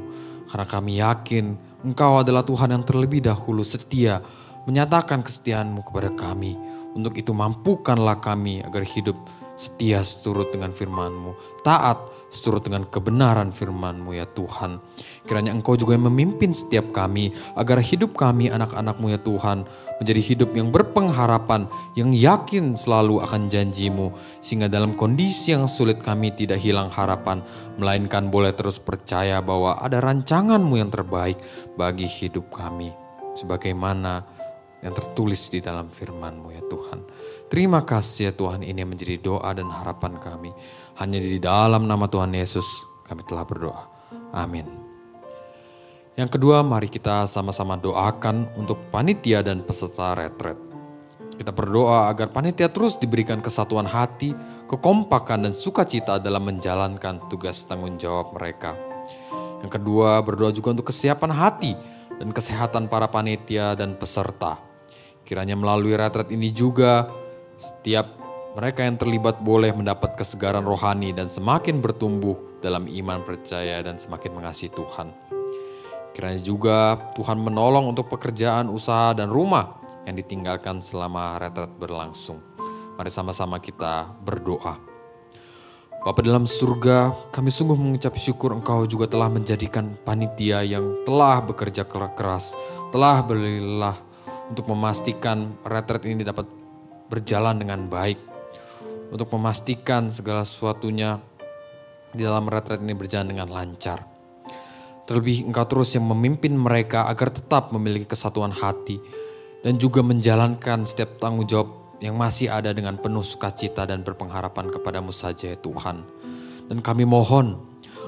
Karena kami yakin Engkau adalah Tuhan yang terlebih dahulu setia menyatakan kesetiaan-Mu kepada kami. Untuk itu mampukanlah kami agar hidup setia seturut dengan firman-Mu, taat seturut dengan kebenaran firman-Mu ya Tuhan. Kiranya Engkau juga yang memimpin setiap kami, agar hidup kami anak-anak-Mu ya Tuhan, menjadi hidup yang berpengharapan, yang yakin selalu akan janji-Mu. Sehingga dalam kondisi yang sulit kami tidak hilang harapan, melainkan boleh terus percaya bahwa ada rancangan-Mu yang terbaik bagi hidup kami. Sebagaimana yang tertulis di dalam firman-Mu ya Tuhan. Terima kasih ya Tuhan, ini yang menjadi doa dan harapan kami. Hanya di dalam nama Tuhan Yesus kami telah berdoa. Amin. Yang kedua, mari kita sama-sama doakan untuk panitia dan peserta retret. Kita berdoa agar panitia terus diberikan kesatuan hati, kekompakan dan sukacita dalam menjalankan tugas tanggung jawab mereka. Yang kedua, berdoa juga untuk kesiapan hati dan kesehatan para panitia dan peserta. Kiranya melalui retret ini juga setiap mereka yang terlibat boleh mendapat kesegaran rohani dan semakin bertumbuh dalam iman percaya dan semakin mengasihi Tuhan. Kiranya juga Tuhan menolong untuk pekerjaan, usaha, dan rumah yang ditinggalkan selama retret berlangsung. Mari sama-sama kita berdoa. Bapa dalam surga, kami sungguh mengucap syukur Engkau juga telah menjadikan panitia yang telah bekerja keras, telah berlelah untuk memastikan retret ini dapat berjalan dengan baik, untuk memastikan segala sesuatunya di dalam retret ini berjalan dengan lancar. Terlebih Engkau terus yang memimpin mereka agar tetap memiliki kesatuan hati dan juga menjalankan setiap tanggung jawab yang masih ada dengan penuh sukacita dan berpengharapan kepadamu saja ya Tuhan. Dan kami mohon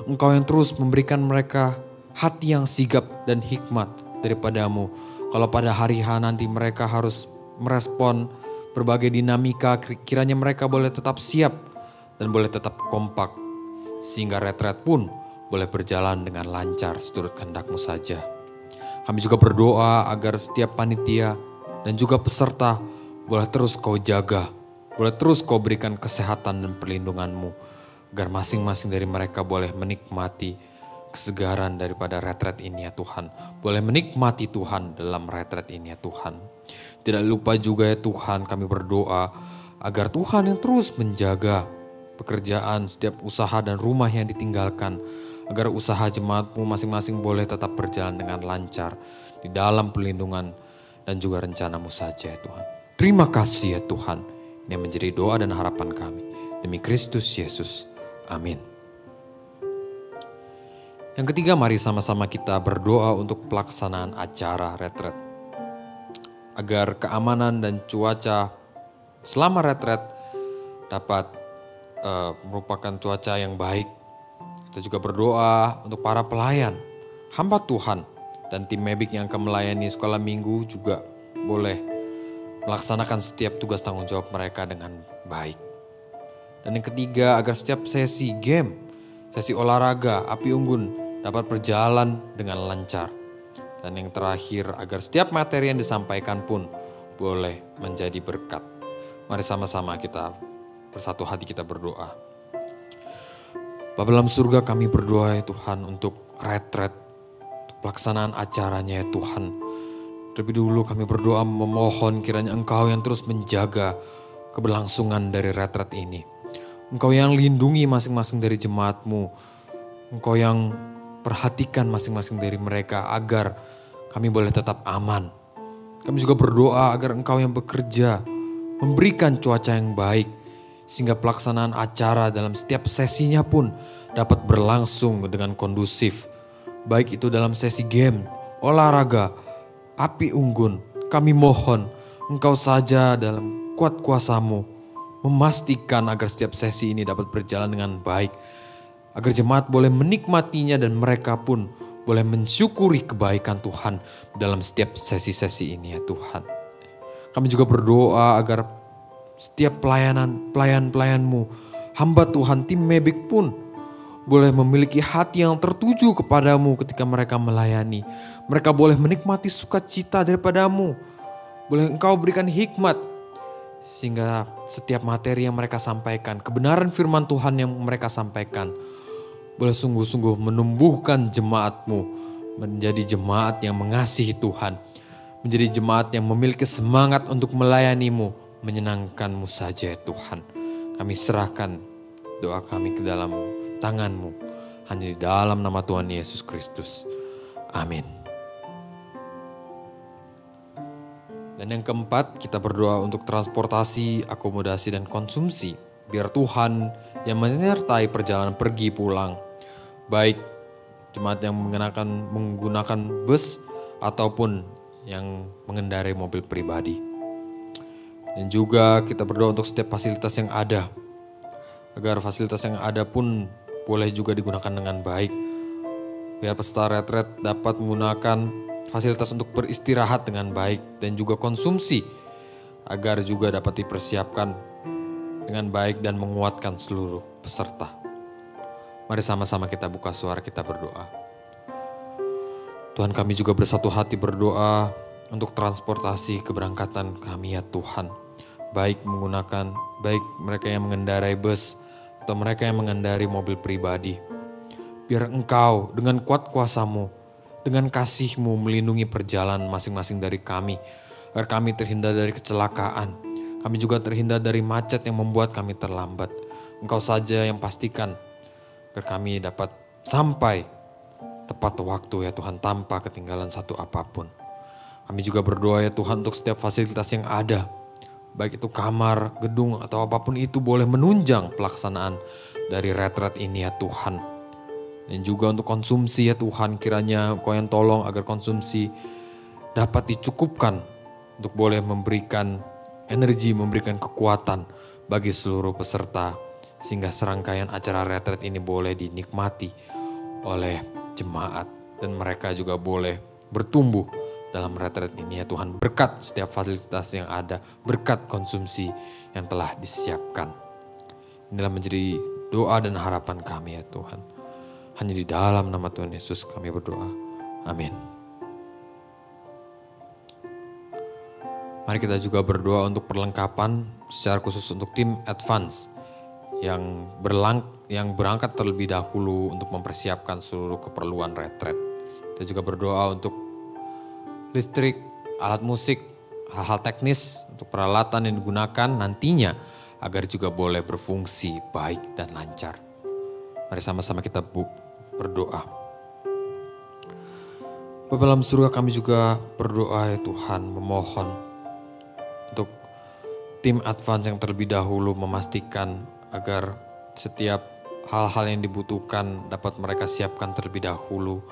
Engkau yang terus memberikan mereka hati yang sigap dan hikmat daripadamu. Kalau pada hari H nanti mereka harus merespon berbagai dinamika, kiranya mereka boleh tetap siap dan boleh tetap kompak. Sehingga retret pun boleh berjalan dengan lancar seturut kehendak-Mu saja. Kami juga berdoa agar setiap panitia dan juga peserta boleh terus Kau jaga, boleh terus Kau berikan kesehatan dan perlindungan-Mu, agar masing-masing dari mereka boleh menikmati kesegaran daripada retret ini ya Tuhan. Boleh menikmati Tuhan dalam retret ini ya Tuhan. Tidak lupa juga ya Tuhan, kami berdoa agar Tuhan yang terus menjaga pekerjaan, setiap usaha dan rumah yang ditinggalkan. Agar usaha jemaat-Mu masing-masing boleh tetap berjalan dengan lancar di dalam perlindungan dan juga rencana-Mu saja ya Tuhan. Terima kasih ya Tuhan. Ini menjadi doa dan harapan kami. Demi Kristus Yesus. Amin. Yang ketiga, mari sama-sama kita berdoa untuk pelaksanaan acara retret. Agar keamanan dan cuaca selama retret dapat merupakan cuaca yang baik. Kita juga berdoa untuk para pelayan, hamba Tuhan, dan tim Mebik yang akan melayani sekolah minggu juga boleh melaksanakan setiap tugas tanggung jawab mereka dengan baik. Dan yang ketiga, agar setiap sesi game, sesi olahraga, api unggun dapat berjalan dengan lancar. Dan yang terakhir, agar setiap materi yang disampaikan pun boleh menjadi berkat. Mari sama-sama kita bersatu hati kita berdoa. Bapa dalam surga, kami berdoa ya Tuhan untuk retret, untuk pelaksanaan acaranya ya Tuhan. Terlebih dulu kami berdoa memohon kiranya Engkau yang terus menjaga keberlangsungan dari retret ini. Engkau yang lindungi masing-masing dari jemaat-Mu. Engkau yang perhatikan masing-masing dari mereka agar kami boleh tetap aman. Kami juga berdoa agar Engkau yang bekerja memberikan cuaca yang baik sehingga pelaksanaan acara dalam setiap sesinya pun dapat berlangsung dengan kondusif. Baik itu dalam sesi game, olahraga, api unggun, kami mohon Engkau saja dalam kuat kuasa-Mu memastikan agar setiap sesi ini dapat berjalan dengan baik. Agar jemaat boleh menikmatinya dan mereka pun boleh mensyukuri kebaikan Tuhan dalam setiap sesi-sesi ini ya Tuhan. Kami juga berdoa agar setiap pelayan-pelayan-Mu, hamba Tuhan, tim Mebik pun boleh memiliki hati yang tertuju kepadamu ketika mereka melayani. Mereka boleh menikmati sukacita daripada-Mu. Boleh Engkau berikan hikmat sehingga setiap materi yang mereka sampaikan, kebenaran firman Tuhan yang mereka sampaikan, boleh sungguh-sungguh menumbuhkan jemaat-Mu menjadi jemaat yang mengasihi Tuhan. Menjadi jemaat yang memiliki semangat untuk melayani-Mu, menyenangkan-Mu saja ya Tuhan. Kami serahkan doa kami ke dalam tangan-Mu. Hanya di dalam nama Tuhan Yesus Kristus. Amin. Dan yang keempat, kita berdoa untuk transportasi, akomodasi, dan konsumsi. Biar Tuhan yang menyertai perjalanan pergi pulang. Baik jemaat yang menggunakan bus ataupun yang mengendarai mobil pribadi. Dan juga kita berdoa untuk setiap fasilitas yang ada. Agar fasilitas yang ada pun boleh juga digunakan dengan baik. Biar peserta retret dapat menggunakan fasilitas untuk beristirahat dengan baik dan juga konsumsi agar juga dapat dipersiapkan dengan baik dan menguatkan seluruh peserta. Mari sama-sama kita buka suara, kita berdoa. Tuhan, kami juga bersatu hati berdoa untuk transportasi keberangkatan kami ya Tuhan. Baik mereka yang mengendarai bus atau mereka yang mengendarai mobil pribadi. Biar Engkau dengan kuat kuasa-Mu, dengan kasih-Mu melindungi perjalanan masing-masing dari kami. Agar kami terhindar dari kecelakaan. Kami juga terhindar dari macet yang membuat kami terlambat. Engkau saja yang pastikan agar kami dapat sampai tepat waktu ya Tuhan, tanpa ketinggalan satu apapun. Kami juga berdoa ya Tuhan untuk setiap fasilitas yang ada. Baik itu kamar, gedung atau apapun itu boleh menunjang pelaksanaan dari retret ini ya Tuhan. Dan juga untuk konsumsi ya Tuhan, kiranya Engkau yang tolong agar konsumsi dapat dicukupkan untuk boleh memberikan energi, memberikan kekuatan bagi seluruh peserta. Sehingga serangkaian acara retret ini boleh dinikmati oleh jemaat. Dan mereka juga boleh bertumbuh dalam retret ini ya Tuhan. Berkat setiap fasilitas yang ada, berkat konsumsi yang telah disiapkan. Inilah menjadi doa dan harapan kami ya Tuhan. Hanya di dalam nama Tuhan Yesus kami berdoa. Amin. Mari kita juga berdoa untuk perlengkapan secara khusus untuk tim advance yang berangkat terlebih dahulu untuk mempersiapkan seluruh keperluan retret. Kita juga berdoa untuk listrik, alat musik, hal-hal teknis untuk peralatan yang digunakan nantinya agar juga boleh berfungsi baik dan lancar. Mari sama-sama kita berdoa. Bapa dalam surga, kami juga berdoa ya Tuhan, memohon untuk tim advance yang terlebih dahulu memastikan agar setiap hal-hal yang dibutuhkan dapat mereka siapkan terlebih dahulu.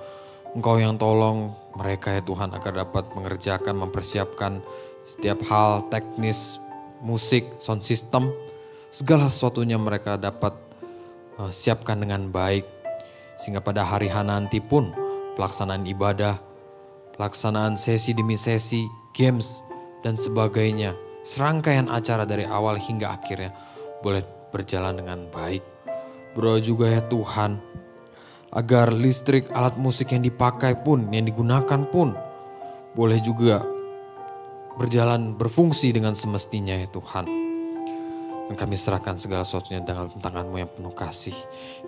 Engkau yang tolong mereka ya Tuhan agar dapat mengerjakan, mempersiapkan setiap hal teknis, musik, sound system, segala sesuatunya mereka dapat siapkan dengan baik. Sehingga pada hari H nanti pun pelaksanaan ibadah, pelaksanaan sesi demi sesi, games dan sebagainya. Serangkaian acara dari awal hingga akhirnya boleh berjalan dengan baik. Berdoa juga ya Tuhan agar listrik, alat musik yang dipakai pun, yang digunakan pun boleh juga berjalan, berfungsi dengan semestinya ya Tuhan. Dan kami serahkan segala sesuatunya dalam tangan-Mu yang penuh kasih.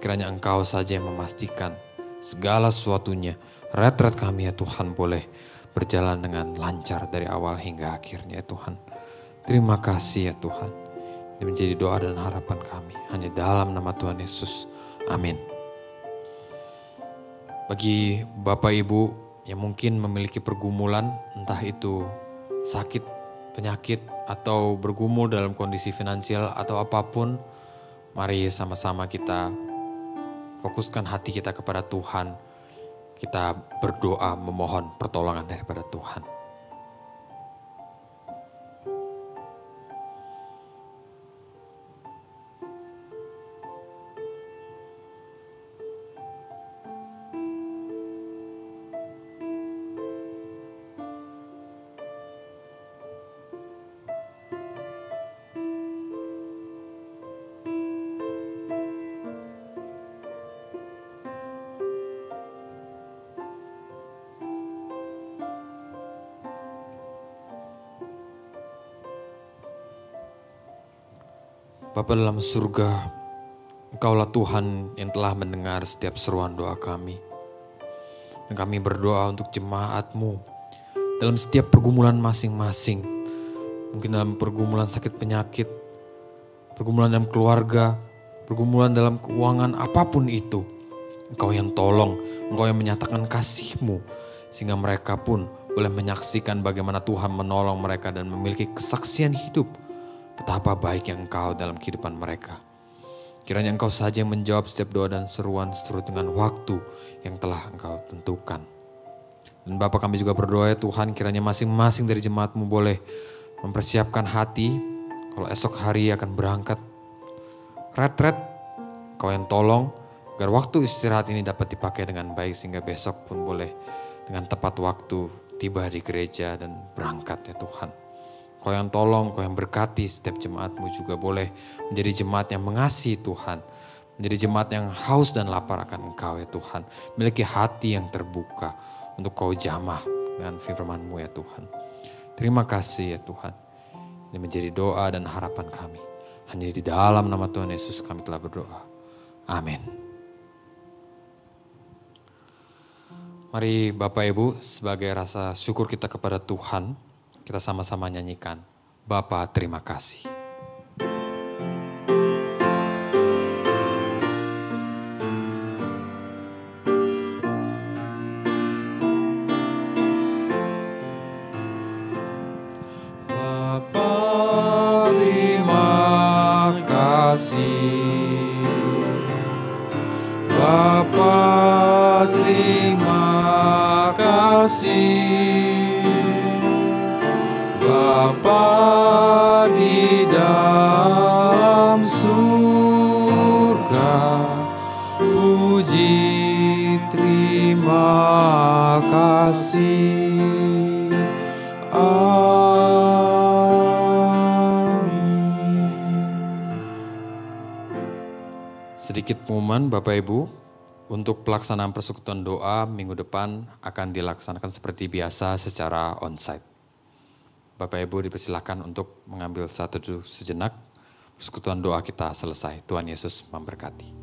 Kiranya Engkau saja yang memastikan segala sesuatunya. Retret kami ya Tuhan boleh berjalan dengan lancar dari awal hingga akhirnya ya Tuhan. Terima kasih ya Tuhan. Ini menjadi doa dan harapan kami. Hanya dalam nama Tuhan Yesus. Amin. Bagi Bapak Ibu yang mungkin memiliki pergumulan, entah itu sakit, penyakit, atau bergumul dalam kondisi finansial atau apapun, mari sama-sama kita fokuskan hati kita kepada Tuhan. Kita berdoa memohon pertolongan daripada Tuhan. Bapa dalam surga, Engkaulah Tuhan yang telah mendengar setiap seruan doa kami. Dan kami berdoa untuk jemaat-Mu dalam setiap pergumulan masing-masing. Mungkin dalam pergumulan sakit penyakit, pergumulan dalam keluarga, pergumulan dalam keuangan, apapun itu. Engkau yang tolong, Engkau yang menyatakan kasih-Mu. Sehingga mereka pun boleh menyaksikan bagaimana Tuhan menolong mereka dan memiliki kesaksian hidup. Betapa baik yang Engkau dalam kehidupan mereka. Kiranya Engkau saja yang menjawab setiap doa dan seruan seturut dengan waktu yang telah Engkau tentukan. Dan Bapa, kami juga berdoa ya Tuhan, kiranya masing-masing dari jemaat-Mu boleh mempersiapkan hati kalau esok hari akan berangkat retret. Engkau yang tolong agar waktu istirahat ini dapat dipakai dengan baik sehingga besok pun boleh dengan tepat waktu tiba di gereja dan berangkat ya Tuhan. Kau yang tolong, Kau yang berkati setiap jemaat-Mu juga boleh menjadi jemaat yang mengasihi Tuhan. Menjadi jemaat yang haus dan lapar akan Engkau ya Tuhan. Memiliki hati yang terbuka untuk Kau jamah dengan firman-Mu ya Tuhan. Terima kasih ya Tuhan. Ini menjadi doa dan harapan kami. Hanya di dalam nama Tuhan Yesus kami telah berdoa. Amin. Mari Bapak Ibu, sebagai rasa syukur kita kepada Tuhan, kita sama-sama nyanyikan, Bapa terima kasih. Bapa terima kasih. Bapa terima kasih. Bapa di dalam surga, puji terima kasih. Amin. Sedikit pengumuman Bapak Ibu, untuk pelaksanaan persekutuan doa minggu depan akan dilaksanakan seperti biasa secara onsite. Bapak Ibu dipersilakan untuk mengambil satu sejenak. Persekutuan doa kita selesai. Tuhan Yesus memberkati.